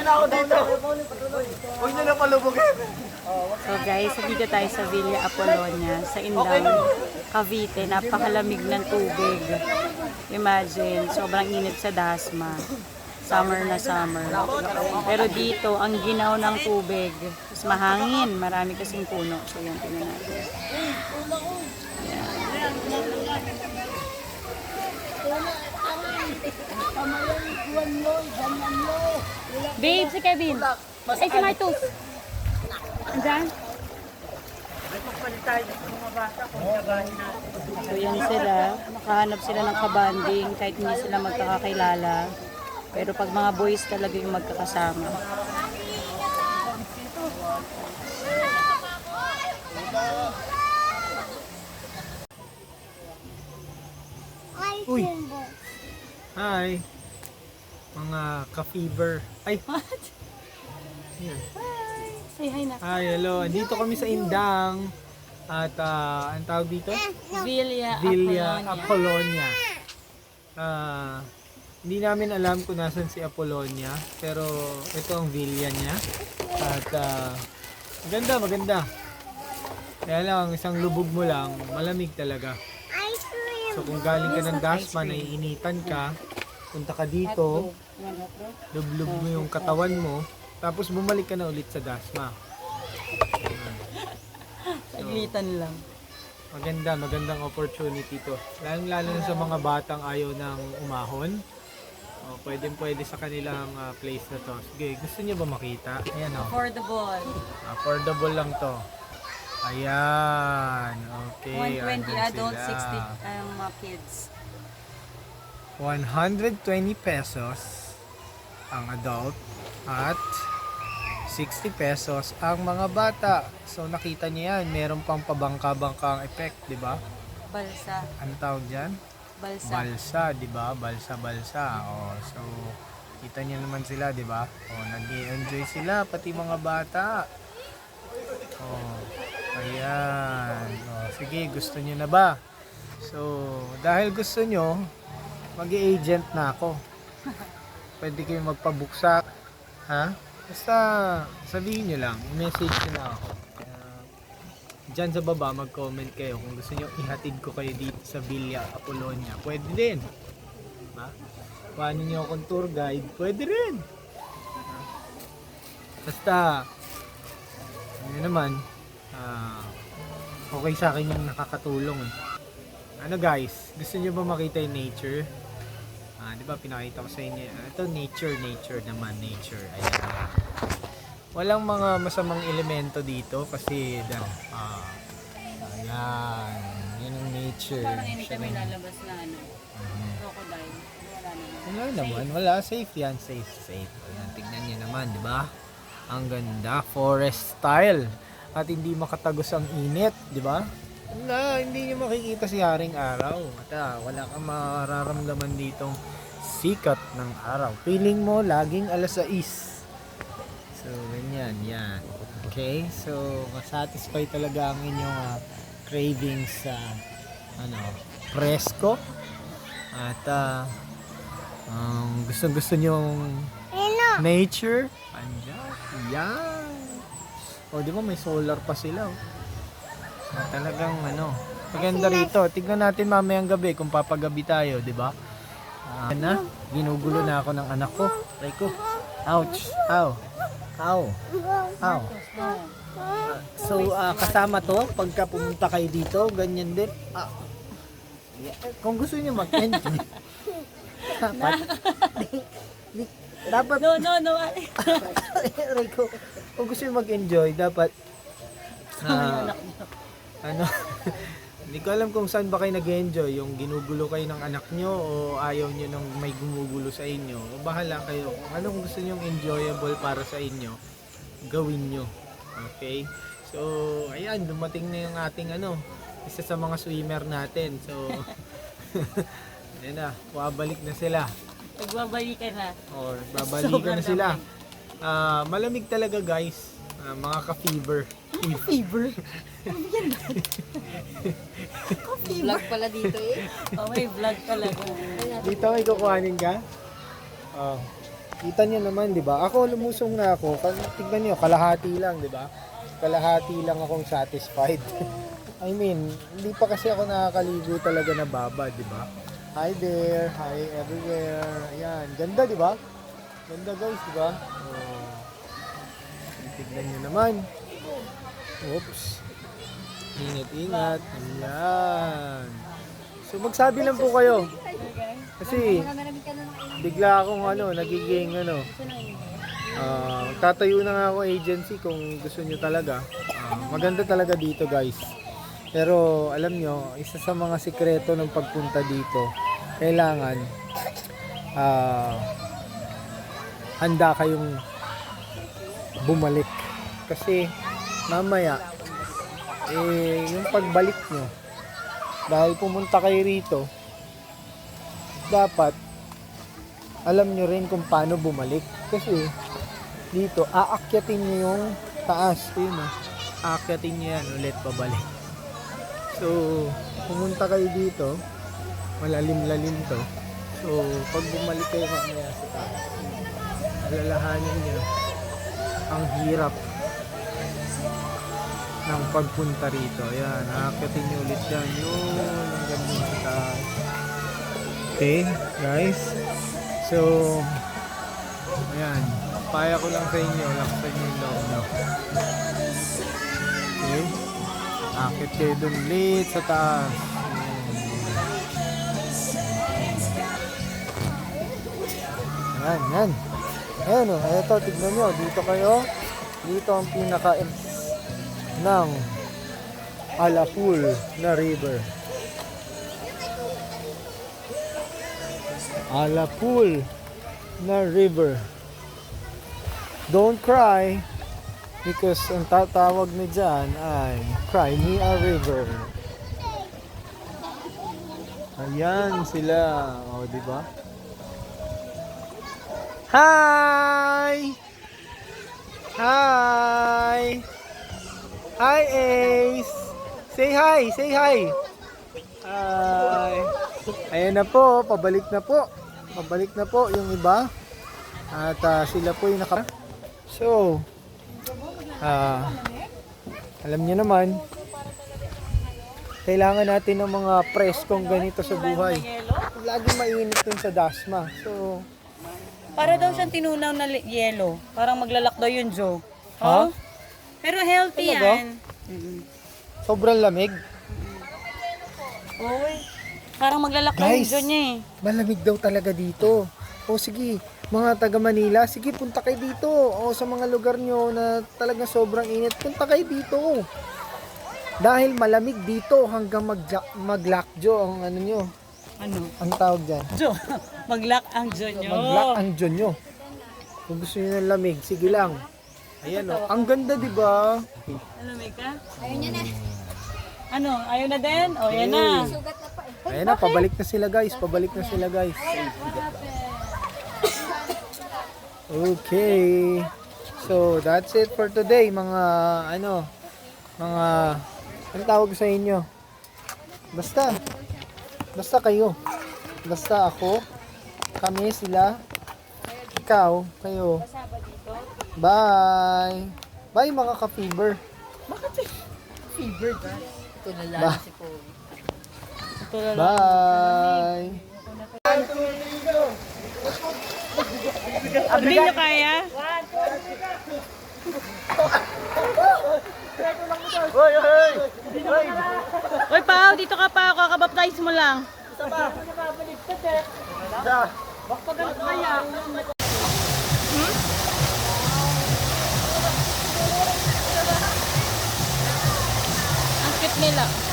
na ako dito. Huwag nyo na palubugin. So guys, dito tayo sa Villa Apolonia, sa Indang, Cavite. Napakalamig ng tubig. Imagine, sobrang init sa Dasma. Summer na summer. Pero dito, ang ginaw ng tubig. Mas mahangin. Marami kasing puno. So yan, tingnan natin. Yan. Babe, si Kevin. Ay, si Martus. Andyan? So yan sila. Makahanap sila ng kabanding kahit hindi sila magkakakilala. Pero pag mga boys talaga yung magkakasama. Uy! Hi! Mga ka-fever. Ay! What? Yan. Hi! Say hi na. Hi, hello. Andito kami sa Indang. At ang tawag dito? Villa Villa Apolonia. Apolonia. Hindi namin alam kung nasan si Apolonia. Pero ito ang villa niya. At maganda, maganda. Kaya lang, isang lubog mo lang, malamig talaga. So kung galing ka ng Dasma, naiinitan ka, punta ka dito, lublub mo yung katawan mo, tapos bumalik ka na ulit sa Dasma. Saglitan lang. Maganda, magandang opportunity to. Lalo na sa mga batang ayaw ng umahon. Pwede sa kanilang place na to. Sige, gusto niyo ba makita? Ayan o. Affordable. Affordable lang to. Ayan. Okay. 120 andun adult, sila. 60 ang mga kids. 120 pesos ang adult at 60 pesos ang mga bata. So nakita niyo yan, meron pang pabangka-bangkang effect, di ba? Balsa. Ano tawag diyan? Balsa. Balsa, di ba? Balsa. Oh, so kita niyo naman sila, di ba? Oh, nag-enjoy sila pati mga bata. Oh, ayan. Oh, sige, gusto niyo na ba? So, dahil gusto niyo, mag-agent na ako. Pwede kayo magpabuksak, ha? Basta sabihin nyo lang, message nyo na ako. Diyan sa baba, mag-comment kayo kung gusto nyo ihatid ko kayo dito sa Villa Apolonia. Pwede din. Diba? Kuhanin nyo akong tour guide, pwede rin. Basta, ano naman, okay sa akin yung nakakatulong. Ano guys, gusto nyo ba makita yung nature? Di ba pinakita ko sa inyo? Ito nature naman, nature. Ayan. Walang mga masamang elemento dito kasi ayan, yan ang nature. Parang anytime may lalabas na crocodile. Wala naman. Wala, safe yan, safe. Ayan, tignan niyo naman, di ba? Ang ganda, forest style. At hindi makatagos ang init, di ba? Wala, hindi niyo makikita si Haring Araw. At wala kang mararamdaman ditong sikat ng araw. Feeling mo laging alas 6. So, ganyan, yan. Okay, so satisfy talaga ang inyong cravings sa presko. At gusto nyong nature. Andyan, yan. O, di ba may solar pa sila? Talagang maganda rito. Tignan natin mamayang gabi kung papagabi tayo, di ba? Ginugulo na ako ng anak ko. Try ko. Ouch. Ow. So, kasama to, pagka pumunta kayo dito, ganyan din. Kung gusto niyo mag-enjoy, dapat, No. Try ko. Kung gusto niyo mag-enjoy, dapat, hindi ko alam kung saan ba kayo nag-enjoy, yung ginugulo kayo ng anak nyo o ayaw nyo nang may gumugulo sa inyo. O bahala kayo. Kung anong gusto nyong enjoyable para sa inyo, gawin nyo. Okay? So, ayan, dumating na yung ating isa sa mga swimmer natin. So, ayan na, babalik na sila. Nagbabalikan na. O, babalikan na sila. Malamig talaga guys. Mga ka-fever. Fever? Vlog pala dito eh. Oh, may vlog talaga. Dito may kukuhanin ka? Oh. Kita niyo naman, di ba? Ako, lumusong na ako. Tignan niyo, kalahati lang, di ba? Kalahati lang akong satisfied. I mean, hindi pa kasi ako nakakaligo talaga na baba, di ba? Hi there, hi everywhere. Ayan, ganda, di ba? Ganda guys, di ba? Oh. Tignan niyo naman. Oops. Ingat-ingat. Ayan. So, magsabi lang po kayo. Kasi, bigla akong nagiging tatayo na nga ako agency kung gusto nyo talaga. Maganda talaga dito guys. Pero alam nyo, isa sa mga sikreto ng pagpunta dito, kailangan handa kayong bumalik. Kasi mamaya, yung pagbalik nyo, dahil pumunta kayo rito, dapat alam nyo rin kung paano bumalik. Kasi dito, aakyatin nyo yung taas. Yun, aakyatin nyo yan ulit pabalik. So, pumunta kayo dito, malalim-lalim to. So, pag bumalik kayo mamaya sa taas, alalahanin nyo ang hirap ng pagpunta rito. Ayan, aakyatin nyo ulit yan. Yun, hanggang dun sa taas. Okay, guys. So, ayan. Paya ko lang sa inyo. Laksan nyo yung loob, no? Okay. Akit kayo dun ulit sa taas. Ayan, ayan. Ayan, o. Ito, tignan nyo. Dito kayo. Dito ang pinaka ng Alapul na river. Alapul na river. Don't cry because ang tatawag ni dyan ay Cry Me a River. Ayan sila. O, diba? Hi! Hi! Hi, Ace! Say hi! Say hi! Hi! Ayan na po, pabalik na po. Pabalik na po yung iba. At sila po yung So, alam niyo naman, kailangan natin ng mga preskong ganito sa buhay. Lagi mainit dun sa Dasma. So, Para daw siyang tinunaw na yelo. Parang maglalak daw yun, Joe. Ha? Oh? Pero healthy Talaga? yan. sobrang lamig. Oy. Parang maglalak daw yung Guys, Joe niya eh. malamig daw talaga dito. O sige, mga taga Manila, sige punta kayo dito. O sa mga lugar nyo na talaga sobrang init, punta kayo dito. Dahil malamig dito hanggang mag-lockjaw ang ano nyo. Ano? Ang tawag dyan. Joe, mag-lock ang Joe nyo. Mag-lock ang jaw nyo. Kung gusto nyo ng lamig, sige lang. Ayan o. Ang ganda, di ba? Ano, Mika? Ayun niya na. Ano? Ayaw na din? O, yan na. Sugat na pa eh. Ayan na, pabalik na sila guys. Pabalik na sila guys. Okay. So, that's it for today. Mga ang tawag sa inyo? Basta kayo. Basta ako, kami, sila, ikaw, kayo. Bye! Bye mga ka-fever. Fever ka. Ito na lang si Paul. Ito na lang. Bye! Abdin nyo kaya? Hoy, hoy! Uy, Pao, dito ka pa. Kakabaptize mo lang. Ang cute nila.